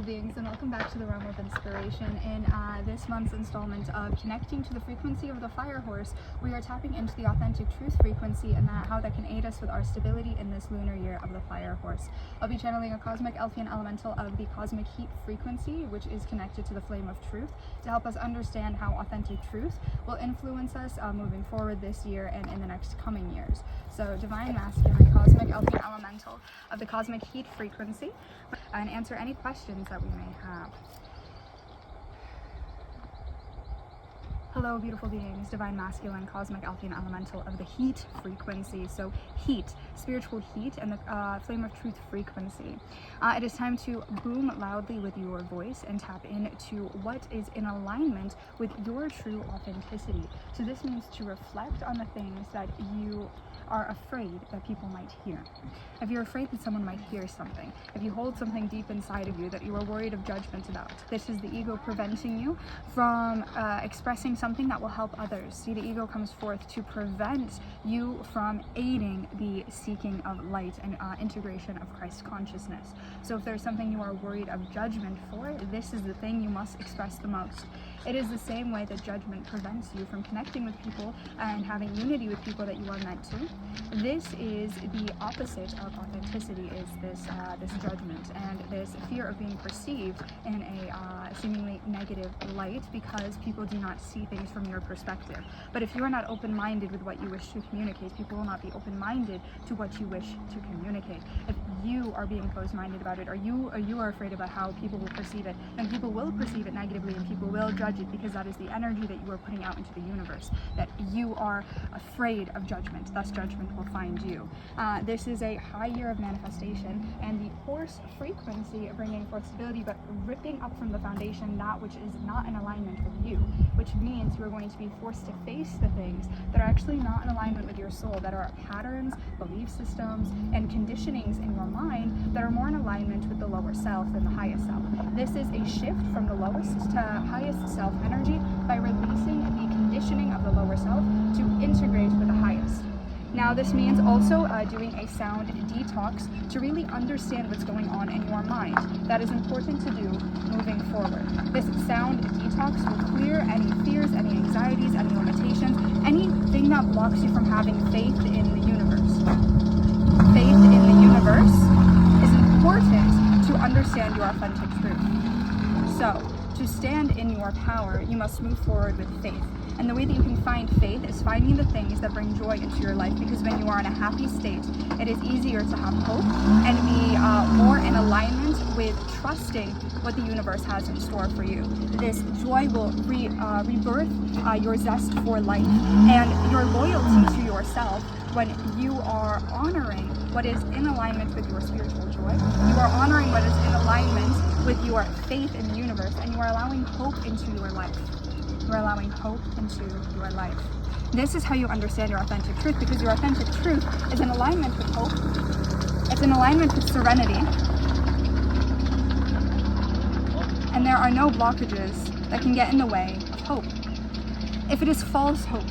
beings, and welcome back to the Realm of Inspiration. In this month's installment of Connecting to the Frequency of the Fire Horse, we are tapping into the authentic truth frequency and how that can aid us with our stability in this lunar year of the Fire Horse. I'll be channeling a cosmic Elfian elemental of the cosmic heat frequency, which is connected to the flame of truth, to help us understand how authentic truth will influence us moving forward this year and in the next coming years. So, Divine Masculine, cosmic Elfian elemental of the cosmic heat frequency, and answer any questions that we may have. Hello, beautiful beings, Divine Masculine, cosmic Elfian elemental of the heat frequency. So heat, spiritual heat, and the flame of truth frequency. It is time to boom loudly with your voice and tap into what is in alignment with your true authenticity. So this means to reflect on the things that you are afraid that people might hear. If you're afraid that someone might hear something, if you hold something deep inside of you that you are worried of judgment about, this is the ego preventing you from expressing something that will help others. See, the ego comes forth to prevent you from aiding the seeking of light and integration of Christ consciousness. So if there's something you are worried of judgment for, this is the thing you must express the most. It is the same way that judgment prevents you from connecting with people and having unity with people that you are meant to. This is the opposite of authenticity, is this judgment and this fear of being perceived in a seemingly negative light because people do not see things from your perspective. But if you are not open-minded with what you wish to communicate, people will not be open-minded to what you wish to communicate. If you are being closed-minded about it, or you are afraid about how people will perceive it, then people will perceive it negatively and people will judge it, because that is the energy that you are putting out into the universe, that you are afraid of judgment, thus judgment will find you. This is a high year of manifestation, and the horse frequency bringing forth stability, but ripping up from the foundation that which is not in alignment with you, which means you are going to be forced to face the things that are actually not in alignment with your soul, that are patterns, belief systems, and conditionings in your mind that are more in alignment with the lower self than the highest self. This is a shift from the lowest to highest self energy by releasing the conditioning of the lower self to integrate with the highest. Now this means also doing a sound detox to really understand what's going on in your mind. That is important to do moving forward. This sound detox will clear any fears, any anxieties, any limitations, anything that blocks you from having faith in the universe. Faith in the universe is important to understand your authentic truth. So, to stand in your power, you must move forward with faith. And the way that you can find faith is finding the things that bring joy into your life, because when you are in a happy state, it is easier to have hope and be more in alignment with trusting what the universe has in store for you. This joy will rebirth your zest for life and your loyalty to yourself. When you are honoring what is in alignment with your spiritual joy, you are honoring what is in alignment with your faith in the universe, and you are allowing hope into your life. You are allowing hope into your life. This is how you understand your authentic truth, because your authentic truth is in alignment with hope. It's in alignment with serenity. And there are no blockages that can get in the way of hope. If it is false hope,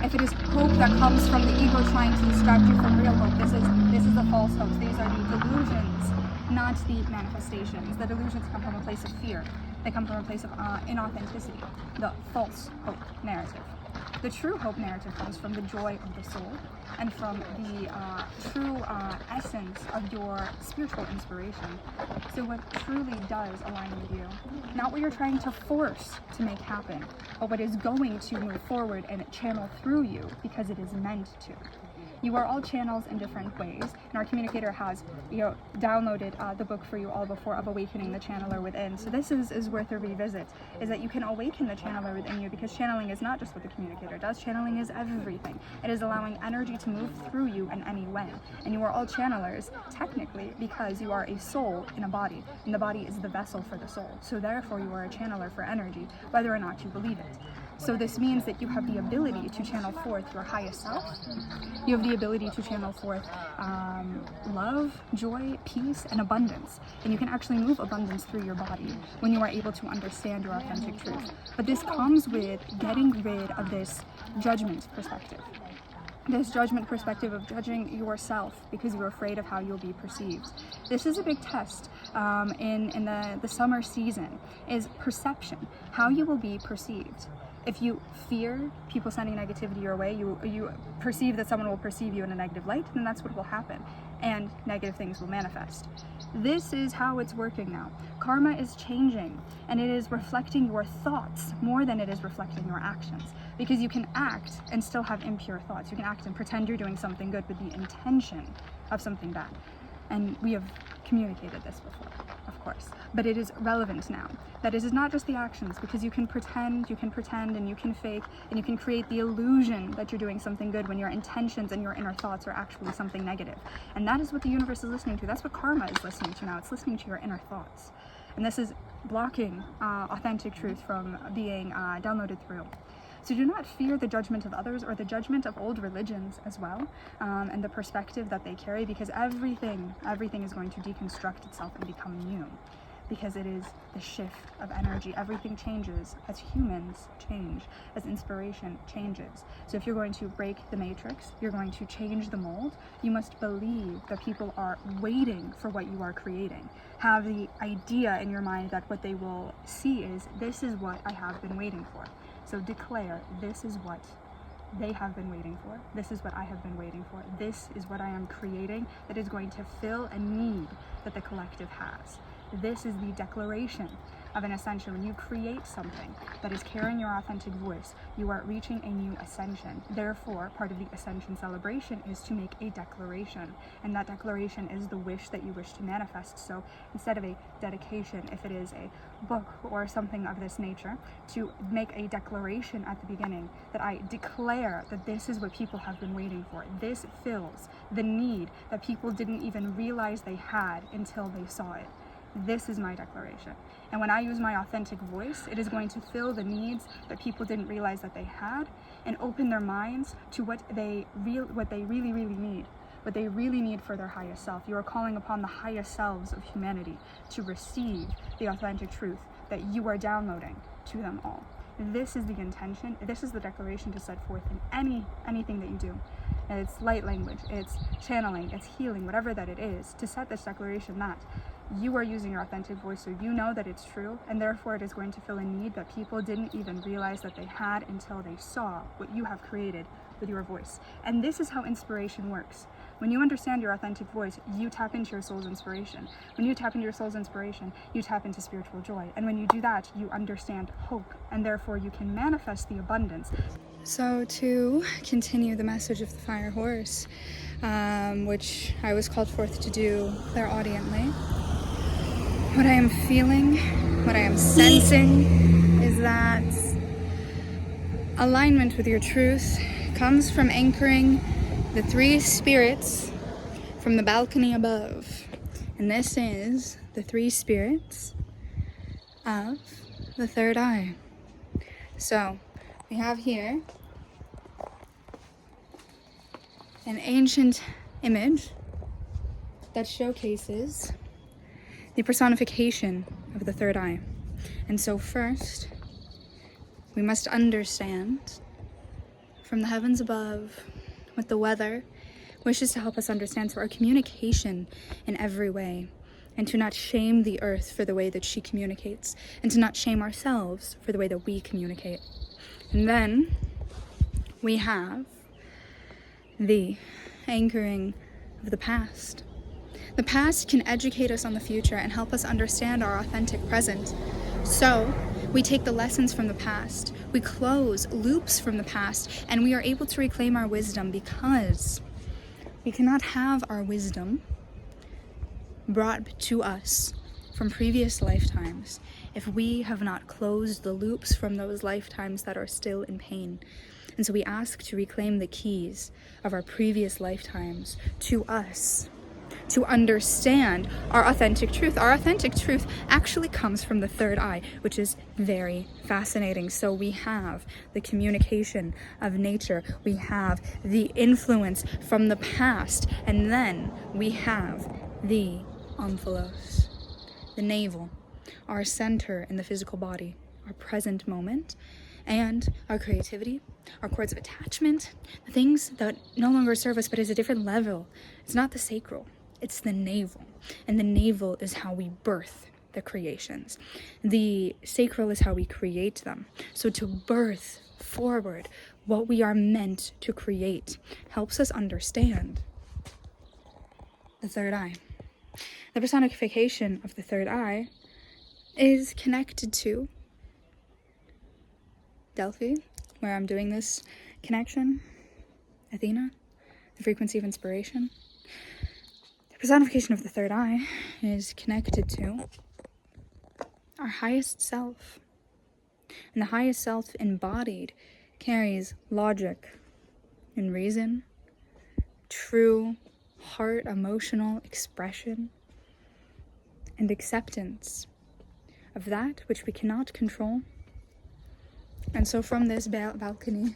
if it is hope that comes from the ego trying to distract you from real hope, this is the false hopes. These are the delusions, not the manifestations. The delusions come from a place of fear. They come from a place of inauthenticity, the false hope narrative. The true hope narrative comes from the joy of the soul and from the true essence of your spiritual inspiration. So what truly does align with you, not what you're trying to force to make happen, but what is going to move forward and channel through you because it is meant to. You are all channels in different ways, and our communicator has downloaded the book for you all before of Awakening the Channeler Within. So this is worth a revisit, is that you can awaken the channeler within you, because channeling is not just what the communicator does. Channeling is everything. It is allowing energy to move through you in any way. And you are all channelers, technically, because you are a soul in a body, and the body is the vessel for the soul. So therefore you are a channeler for energy, whether or not you believe it. So this means that you have the ability to channel forth your highest self. You have the ability to channel forth love, joy, peace, and abundance. And you can actually move abundance through your body when you are able to understand your authentic truth. But this comes with getting rid of this judgment perspective. this judgment perspective of judging yourself because you're afraid of how you'll be perceived. This is a big test in the summer season, is perception, how you will be perceived. If you fear people sending negativity your way, you perceive that someone will perceive you in a negative light, then that's what will happen, and negative things will manifest. This is how it's working now. Karma is changing, and it is reflecting your thoughts more than it is reflecting your actions, because you can act and still have impure thoughts. You can act and pretend you're doing something good with the intention of something bad. And we have communicated this before, of course, but it is relevant now that it is not just the actions, because you can pretend and you can fake and you can create the illusion that you're doing something good when your intentions and your inner thoughts are actually something negative. And that is what the universe is listening to. That's what karma is listening to now. It's listening to your inner thoughts. And this is blocking authentic truth from being downloaded through. So do not fear the judgment of others or the judgment of old religions as well, and the perspective that they carry, because everything is going to deconstruct itself and become new, because it is the shift of energy. Everything changes as humans change, as inspiration changes. So if you're going to break the matrix, you're going to change the mold, you must believe that people are waiting for what you are creating. Have the idea in your mind that what they will see is, this is what I have been waiting for. So declare, this is what they have been waiting for. This is what I have been waiting for. This is what I am creating that is going to fill a need that the collective has. This is the declaration of an ascension. When you create something that is carrying your authentic voice, you are reaching a new ascension. Therefore, part of the ascension celebration is to make a declaration. And that declaration is the wish that you wish to manifest. So instead of a dedication, if it is a book or something of this nature, to make a declaration at the beginning that I declare that this is what people have been waiting for. This fills the need that people didn't even realize they had until they saw it. This is my declaration. And when I use my authentic voice, it is going to fill the needs that people didn't realize that they had, and open their minds to what they really need. What they really need for their highest self. You are calling upon the highest selves of humanity to receive the authentic truth that you are downloading to them all. This is the intention. This is the declaration to set forth in anything that you do. It's light language, it's channeling, it's healing, whatever that it is, to set this declaration that you are using your authentic voice, so you know that it's true, and therefore it is going to fill a need that people didn't even realize that they had until they saw what you have created with your voice. And this is how inspiration works. When you understand your authentic voice, you tap into your soul's inspiration. When you tap into your soul's inspiration, you tap into spiritual joy. And when you do that, you understand hope, and therefore you can manifest the abundance. So to continue the message of the fire horse, which I was called forth to do clairaudiently, what I am feeling, what I am sensing is that alignment with your truth comes from anchoring the three spirits from the balcony above. And this is the three spirits of the third eye. So we have here an ancient image that showcases the personification of the third eye. And so first, we must understand from the heavens above what the weather wishes to help us understand through our communication in every way, and to not shame the earth for the way that she communicates, and to not shame ourselves for the way that we communicate. And then we have the anchoring of the past. The past can educate us on the future and help us understand our authentic present. So we take the lessons from the past, we close loops from the past, and we are able to reclaim our wisdom, because we cannot have our wisdom brought to us from previous lifetimes if we have not closed the loops from those lifetimes that are still in pain. And so we ask to reclaim the keys of our previous lifetimes to us, to understand our authentic truth. Our authentic truth actually comes from the third eye, which is very fascinating. So we have the communication of nature, we have the influence from the past, and then we have the omphalos, the navel, our center in the physical body, our present moment, and our creativity, our cords of attachment, the things that no longer serve us but is a different level. It's not the sacral, it's the navel. And the navel is how we birth the creations. The sacral is how we create them. So to birth forward what we are meant to create helps us understand the third eye. The personification of the third eye is connected to Delphi, where I'm doing this connection, Athena, the frequency of inspiration. The personification of the third eye is connected to our highest self. And the highest self embodied carries logic and reason, true heart, emotional expression, and acceptance of that which we cannot control. And so from this balcony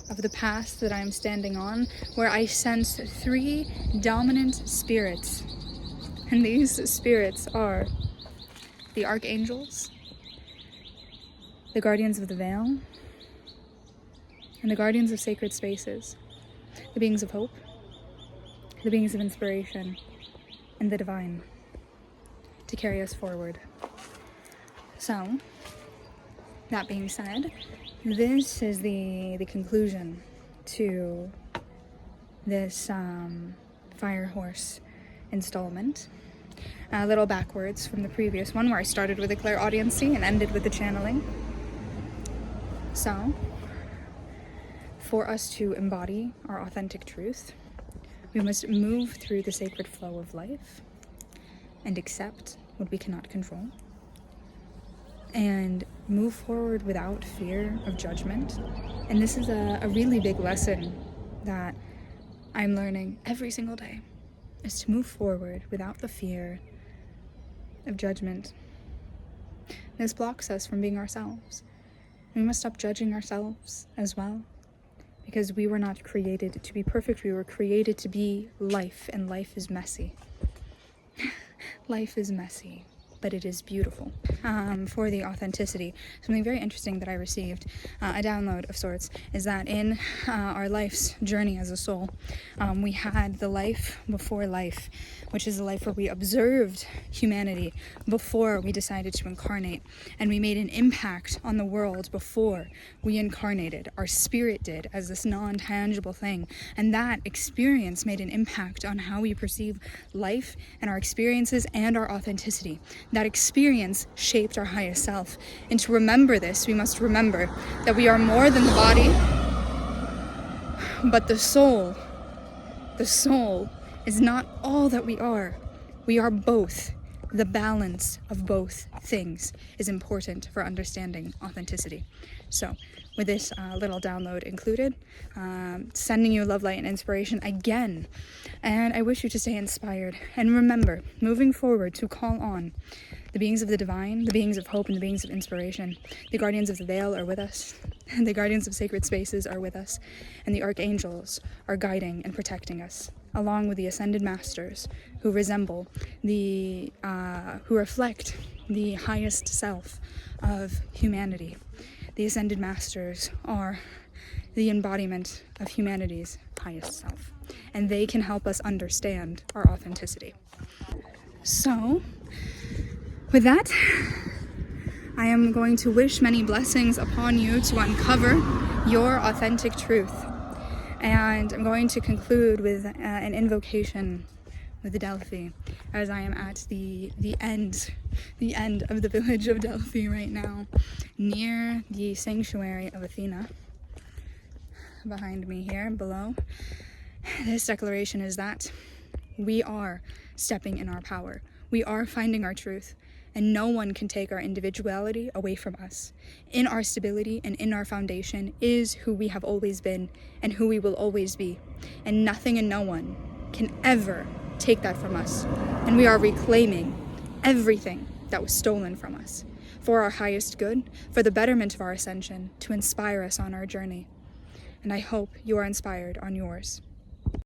of the past that I'm standing on, where I sense 3 dominant spirits, and these spirits are the archangels, the guardians of the veil, and the guardians of sacred spaces, the beings of hope, the beings of inspiration, and the divine, to carry us forward. So, that being said, this is the conclusion to this Fire Horse installment. A little backwards from the previous one, where I started with the clairaudiency and ended with the channeling. So, for us to embody our authentic truth, we must move through the sacred flow of life and accept what we cannot control, and move forward without fear of judgment. And this is a really big lesson that I'm learning every single day, is to move forward without the fear of judgment. This blocks us from being ourselves. We must stop judging ourselves as well, because we were not created to be perfect. We were created to be life, and life is messy. Life is messy, but it is beautiful. For the authenticity, something very interesting that I received, a download of sorts, is that in our life's journey as a soul, we had the life before life, which is the life where we observed humanity before we decided to incarnate, and we made an impact on the world before we incarnated. Our spirit did, as this non-tangible thing, and that experience made an impact on how we perceive life and our experiences and our authenticity. That experience shaped our highest self. And to remember this, we must remember that we are more than the body, but the soul is not all that we are. We are both. The balance of both things is important for understanding authenticity. So, with this little download included, sending you love, light, and inspiration again. And I wish you to stay inspired. And remember, moving forward, to call on the beings of the divine, the beings of hope, and the beings of inspiration. The guardians of the veil are with us. And the guardians of sacred spaces are with us. And the archangels are guiding and protecting us, along with the ascended masters who resemble who reflect the highest self of humanity. The ascended masters are the embodiment of humanity's highest self, and they can help us understand our authenticity. So, with that, I am going to wish many blessings upon you to uncover your authentic truth. And I'm going to conclude with an invocation with the Delphi, as I am at the end of the village of Delphi right now, near the sanctuary of Athena. Behind me here, below. This declaration is that we are stepping in our power. We are finding our truth, and no one can take our individuality away from us. In our stability and in our foundation is who we have always been and who we will always be. And nothing and no one can ever take that from us. And we are reclaiming everything that was stolen from us for our highest good, for the betterment of our ascension, to inspire us on our journey. And I hope you are inspired on yours.